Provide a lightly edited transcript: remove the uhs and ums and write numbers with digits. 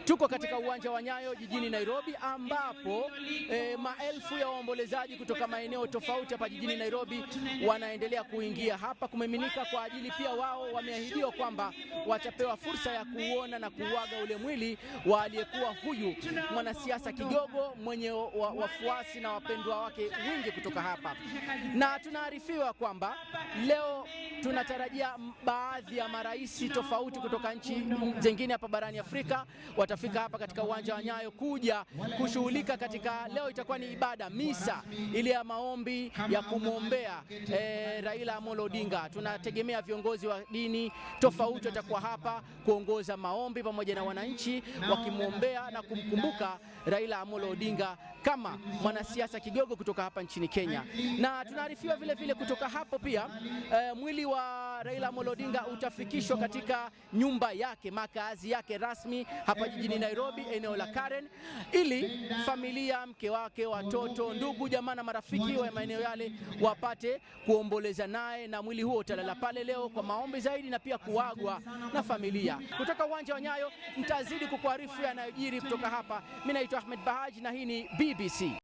Tuko katika uwanja wa Nyayo jijini Nairobi, ambapo maelfu ya waombolezaji kutoka maeneo tofauti hapa jijini Nairobi wanaendelea kuingia hapa kumiminika kwa ajili, pia wao wameahidiwa kwamba watapewa fursa ya kuona na kuuaga ule mwili wa aliyekuwa huyu mwanasiasa kigogo mwenye wafuasi na wapendwa wake wengi kutoka hapa. Na tunaarifiwa kwamba leo tunatarajia baadhi ya marais tofauti kutoka nchi zingine hapa barani Afrika watafika hapa katika uwanja wa Nyayo kuja kushughulika katika, leo itakuwa ni ibada misa ile ya maombi ya kumwombea Raila Amolo Odinga. Tunategemea viongozi wa dini tofauti watakuwa hapa kuongoza maombi pamoja na wananchi wakimwombea na kumkumbuka Raila Amolo Odinga kama mwanasiasa kigogo kutoka hapa nchini Kenya. Na tunaarifiwa vile vile kutoka hapo pia mwili wa Raila Amolo Odinga utafikishwa katika nyumba yake, makazi yake rasmi hapa jijini Nairobi, eneo la Karen, ili familia, mke wake, watoto, ndugu, jamaa na marafiki wa maeneo yale wapate kuomboleza naye, na mwili huo utalala pale leo kwa maombi zaidi na pia kuagwa na familia. Kutoka uwanja wa Nyayo nitazidi kukuarifu yanayojiri kutoka hapa. Mimi naitwa Ahmed Bahaji na hii ni BBC.